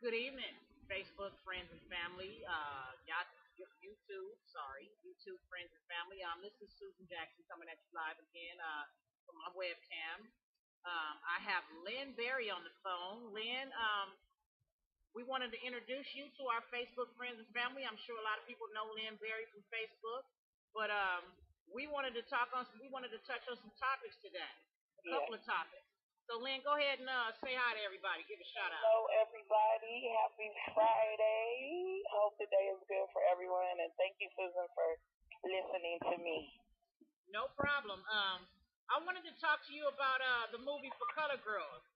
Good evening, Facebook friends and family. Y'all, YouTube friends and family. This is Susan Jackson coming at you live again from my webcam. I have Lynne Berry on the phone. Lynne, we wanted to introduce you to our Facebook friends and family. I'm sure a lot of people know Lynne Berry from Facebook, but we wanted to touch on some topics today, a Yes. couple of topics. So, Lynn, go ahead and say hi to everybody. Give a shout out. Hello, everybody. Happy Friday. Hope the day is good for everyone, and thank you, Susan, for listening to me. No problem. I wanted to talk to you about the movie For Colored Girls.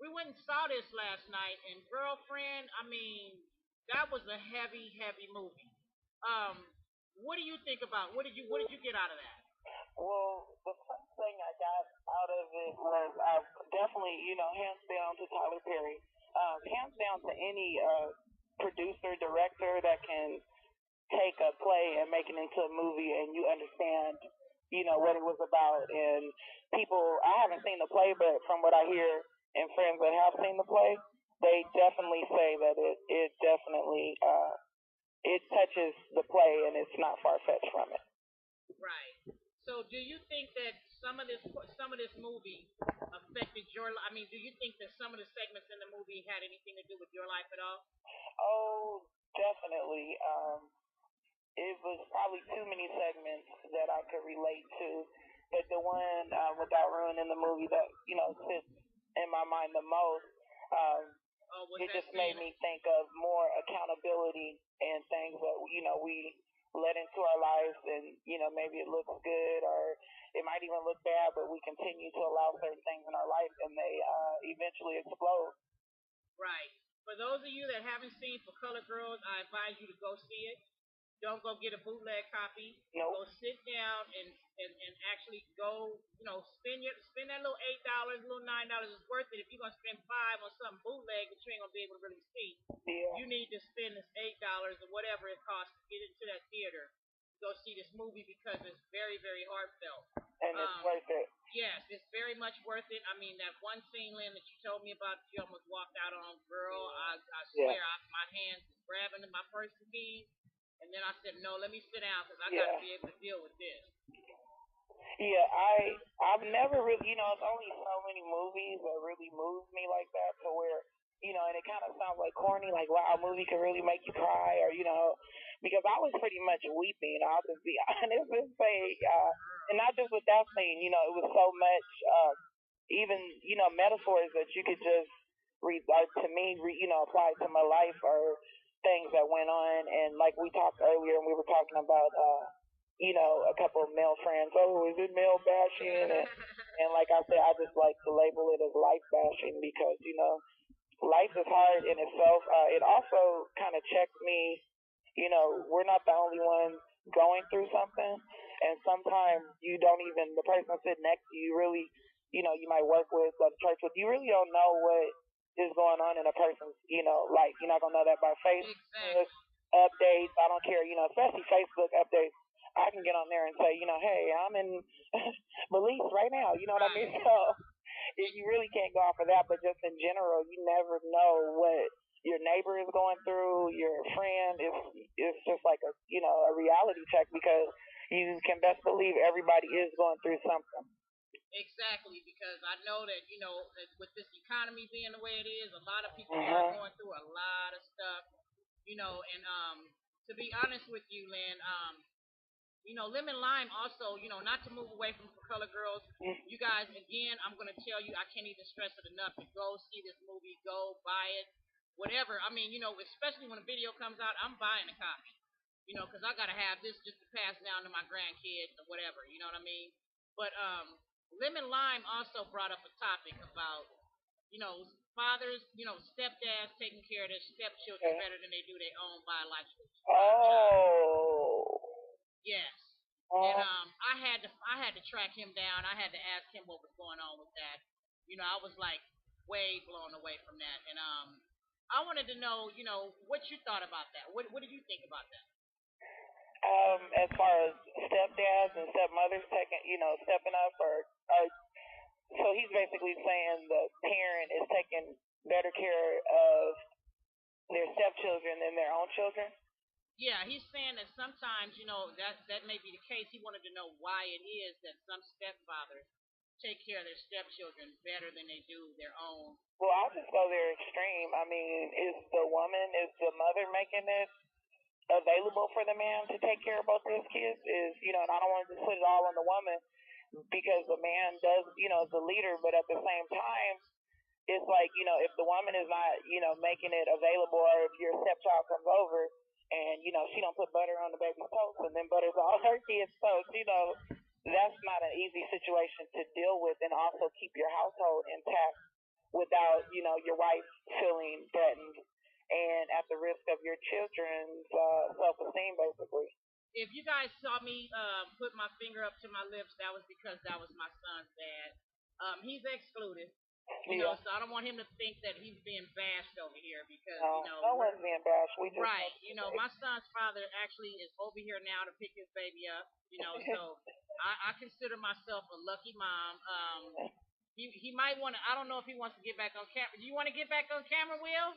We went and saw this last night, and girlfriend, I mean, that was a heavy, heavy movie. Um, what do you think about? What did you get out of that? Well, the first thing I got out of it was definitely, hands down to Tyler Perry. Hands down to any producer, director that can take a play and make it into a movie and you understand, what it was about. And people, I haven't seen the play, but from what I hear and friends that have seen the play, they definitely say that it definitely it touches the play and it's not far fetched from it. Right. So, do you think that some of this movie affected your? I mean, do you think that some of the segments in the movie had anything to do with your life at all? Oh, definitely. It was probably too many segments that I could relate to, but the one without ruining the movie that sits in my mind the most, Was it that just made scene? me think of more accountability and things that we let into our lives, and maybe it looks good or it might even look bad, but we continue to allow certain things in our life, and they eventually explode. Right. For those of you that haven't seen For Colored Girls, I advise you to go see it. Don't go get a bootleg copy. Go Nope. sit down and actually go, spend that little $8, little $9. It's worth it. If you're gonna spend five on something bootleg that you ain't gonna be able to really see, Yeah. you need to spend this $8 or whatever it costs to get into that theater. Go see this movie because it's very, very heartfelt. And it's worth it. Yes, it's very much worth it. I mean, that one scene, Lynn, that you told me about, you almost walked out on, girl. I Yeah. swear, my hands was grabbing my purse keys, and then I said, no, let me sit down because I got Yeah. to be able to deal with this. Yeah, I've never really, it's only so many movies that really move me like that to where, and it kind of sounds like corny, like wow, a movie can really make you cry, or because I was pretty much weeping. I'll just be honest and say, and not just with that scene, it was so much, even metaphors that you could just read, to me, apply to my life or things that went on, and like we talked earlier, and we were talking about. A couple of male friends, oh, is it male bashing? And like I said, I just like to label it as life bashing because, life is hard in itself. It also kind of checks me, we're not the only ones going through something. And sometimes you don't even, the person sitting next to you really, you might work with, go to church with, you really don't know what is going on in a person's, life. You're not going to know that by Facebook Exactly. updates. I don't care, especially Facebook updates. I can get on there and say, hey, I'm in Belize right now. You know what I mean? Right. So you really can't go off of that. But just in general, you never know what your neighbor is going through, your friend. It's just like a reality check because you can best believe everybody is going through something. Exactly, because I know that that with this economy being the way it is, a lot of people are Mhm. going through a lot of stuff. And to be honest with you, Lynn, Lemon Lime also, not to move away from For Color Girls. You guys, again, I'm gonna tell you, I can't even stress it enough to go see this movie, go buy it, whatever. I mean, especially when a video comes out, I'm buying a copy. Because I gotta have this just to pass down to my grandkids or whatever. You know what I mean? But Lemon Lime also brought up a topic about, you know, fathers, stepdads taking care of their stepchildren Okay. better than they do their own biological child. Oh. Yes. And Uh, I had to track him down. I had to ask him what was going on with that. I was like way blown away from that. And I wanted to know, what you thought about that. What did you think about that? as far as stepdads and stepmothers taking, stepping up, or so he's basically saying the parent is taking better care of their stepchildren than their own children. Yeah, he's saying that sometimes, that may be the case. He wanted to know why it is that some stepfathers take care of their stepchildren better than they do their own. Well, I'll just go there extreme. I mean, is the mother making it available for the man to take care of both of his kids? And I don't want to just put it all on the woman because the man does, is the leader, but at the same time, it's like, if the woman is not, making it available, or if your stepchild comes over and, she don't put butter on the baby's toast and then butters all her kids' toast, that's not an easy situation to deal with and also keep your household intact without, your wife feeling threatened and at the risk of your children's self-esteem, basically. If you guys saw me put my finger up to my lips, that was because that was my son's dad. He's excluded, Yeah. so I don't want him to think that he's being bashed over here because, no one's being bashed. We just right. My son's father actually is over here now to pick his baby up, so I consider myself a lucky mom. He might want to, I don't know if he wants to get back on camera. Do you want to get back on camera, Will?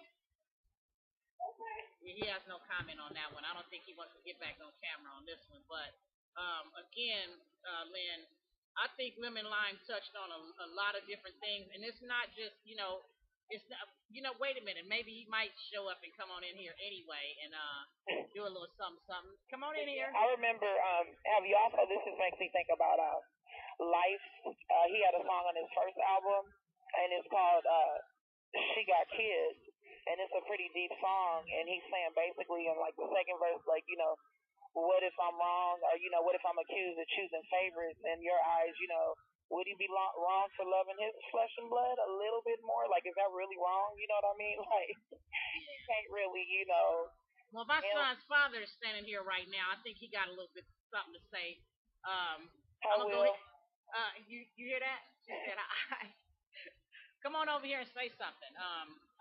He has no comment on that one. I don't think he wants to get back on camera on this one. But again, Lynn, I think Lemon Lime touched on a lot of different things, and it's not just it's not wait a minute, maybe he might show up and come on in here anyway and do a little something something. Come on in here. I remember. Have you also? This just makes me think about Life. He had a song on his first album, and it's called "She Got Kids." And it's a pretty deep song, and he's saying basically in like the second verse, like, what if I'm wrong, or what if I'm accused of choosing favorites in your eyes, would he be wrong for loving his flesh and blood a little bit more? Like, is that really wrong? You know what I mean? Like, you can't really, Well, my son's father is standing here right now. I think he got a little bit something to say. I'm gonna go ahead. You hear that? She said, "I." Come on over here and say something.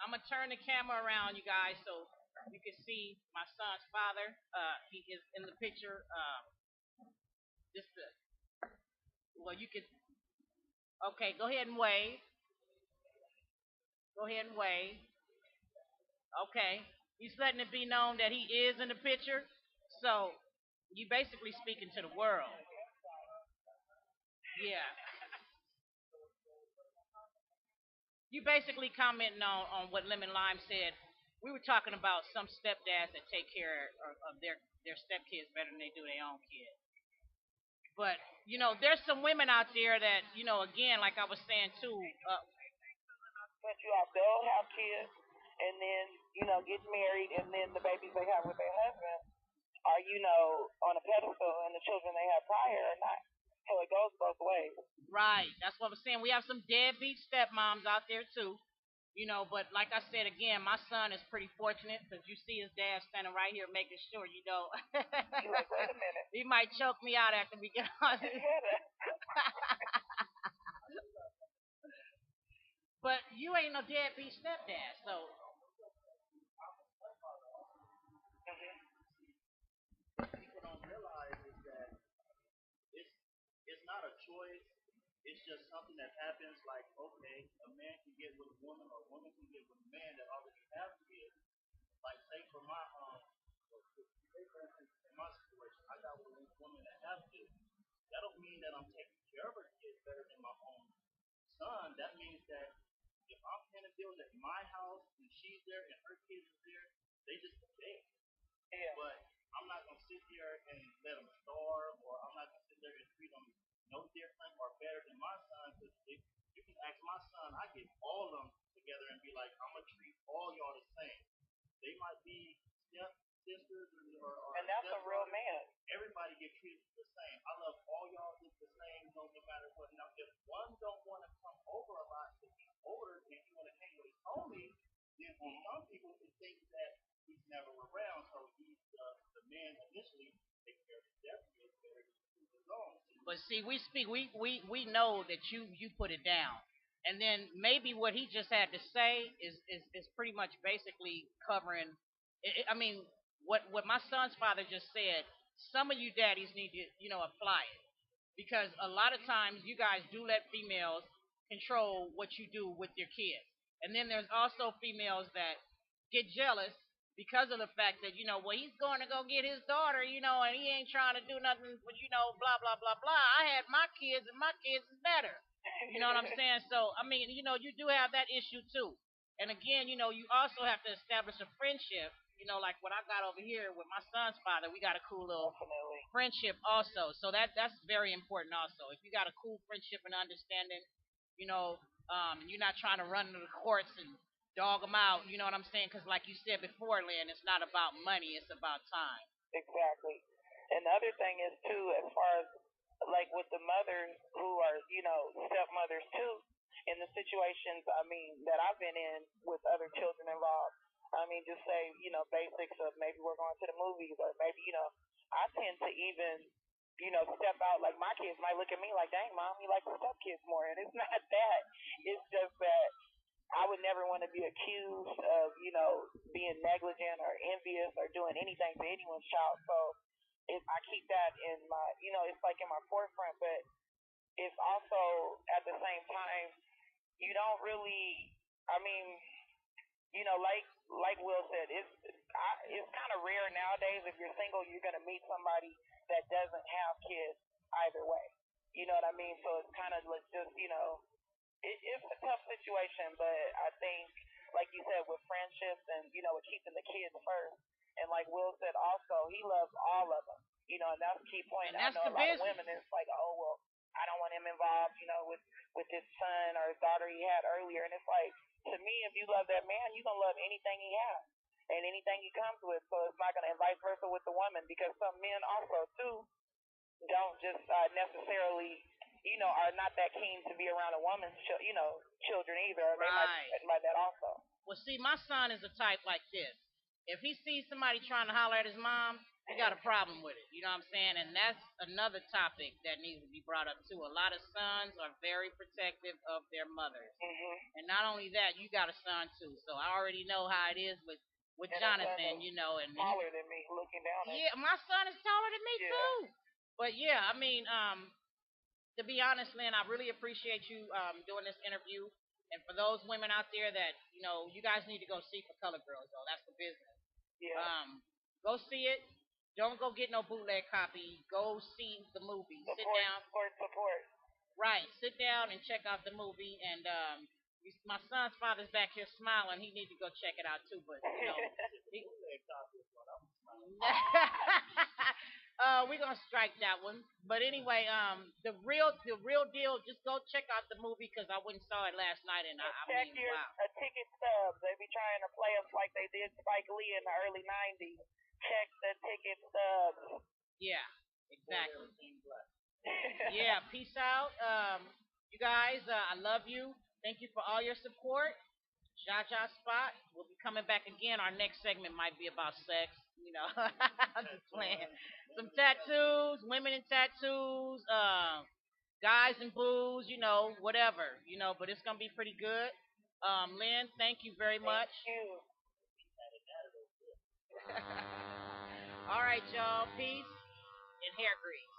I'm gonna turn the camera around, you guys, so you can see my son's father. He is in the picture. Well, you can. Okay, go ahead and wave. Go ahead and wave. Okay, he's letting it be known that he is in the picture. So you basically speaking to the world. Yeah. You basically commenting on what Lemon Lime said. We were talking about some stepdads that take care of their stepkids better than they do their own kids. But there's some women out there that again, like I was saying too. But they'll have kids, and then get married, and then the babies they have with their husband are on a pedestal, and the children they had prior are not. So it goes both ways. Right. That's what I'm saying. We have some deadbeat stepmoms out there too. But like I said again, my son is pretty fortunate because you see his dad standing right here making sure, Like, wait a minute. He might choke me out after we get on this. But you ain't no deadbeat stepdad, so. People don't realize is that it's it's not a choice. It's just something that happens. Like, okay, a man can get with a woman, or a woman can get with a man that already have kids. Like, say for my say for instance, in my situation, I got with a woman that have kids. That don't mean that I'm taking care of her kids better than my own son. That means that if I'm paying a bill at my house and she's there and her kids are there, they just there. Yeah. But I'm not gonna sit here and let them starve, or I'm not gonna sit there and treat them no different or better than my son. Because if you can ask my son, I get all of them together and be like, I'm gonna treat all y'all the same. They might be step sisters or and that's a real man. Everybody get treated the same. I love all y'all just the same, no matter what. Now, if one don't want to come over a lot because he's older and he want to hang with his homies, then some people can think that he's never around, so he's the man initially take care of his deputy better than his own. But see, we know that you put it down, and then maybe what he just had to say is pretty much basically covering. I mean, what my son's father just said. Some of you daddies need to apply it because a lot of times you guys do let females control what you do with your kids, and then there's also females that get jealous because of the fact that well, he's going to go get his daughter, and he ain't trying to do nothing, but blah blah blah blah. I had my kids, and my kids is better. You know what I'm saying? So I mean, you do have that issue too. And again, you also have to establish a friendship. Like what I got over here with my son's father, we got a cool little Definitely. friendship also. So that's very important also. If you got a cool friendship and understanding, and you're not trying to run into the courts and dog them out. You know what I'm saying? Because like you said before, Lynn, it's not about money; it's about time. Exactly. And the other thing is too, as far as like with the mothers who are, stepmothers too, in the situations, I mean, that I've been in with other children involved. I mean, just say, basics of maybe we're going to the movies, or maybe, I tend to even, step out. Like my kids might look at me like, dang, mom, you like the stepkids more. And it's not that. It's just that I would never want to be accused of, being negligent or envious or doing anything to anyone's child. So if I keep that in my, it's like in my forefront, but it's also at the same time, you don't really, I mean, like Will said, it's kind of rare nowadays. If you're single, you're gonna meet somebody that doesn't have kids either way. You know what I mean? So it's kind of like just it's a tough situation, but I think, like you said, with friendships and with keeping the kids first, and like Will said, also he loves all of them. And that's the key point. And that's I know the a lot business. of women, it's like, oh well, I don't want him involved, with his son or his daughter he had earlier, and it's like, to me, if you love that man, you're gonna love anything he has and anything he comes with. So it's not gonna, and vice versa with the woman, because some men also too don't just necessarily, are not that keen to be around a woman's, children either. They might be threatened by that also. Well, see, my son is a type like this. If he sees somebody trying to holler at his mom, he got a problem with it. You know what I'm saying? And that's another topic that needs to be brought up too. A lot of sons are very protective of their mothers. Mm-hmm. And not only that, you got a son too. So I already know how it is with Jonathan, and taller than me, looking down at yeah, my son is taller than me too. But yeah, I mean, to be honest, Lynn, I really appreciate you doing this interview. And for those women out there that, you guys need to go see For Colored Girls, though. That's the business. Yeah. Go see it. Don't go get no bootleg copy. Go see the movie. Sit down. Support. Right. Sit down and check out the movie. And my son's father's back here smiling. He needs to go check it out, too. But, we're gonna strike that one. But anyway, the real deal. Just go check out the movie, because I went and saw it last night, and I mean, wow. A ticket stubs. They be trying to play us like they did Spike Lee in the early '90s. Check the ticket stubs. Yeah, exactly. Yeah, peace out. You guys, I love you. Thank you for all your support. Jaja Spot. We'll be coming back again. Our next segment might be about sex. I'm just playing. Some tattoos, women in tattoos, guys in booze, whatever, but it's going to be pretty good. Lynn, thank you very much. Thank you. All right, y'all. Peace and hair grease.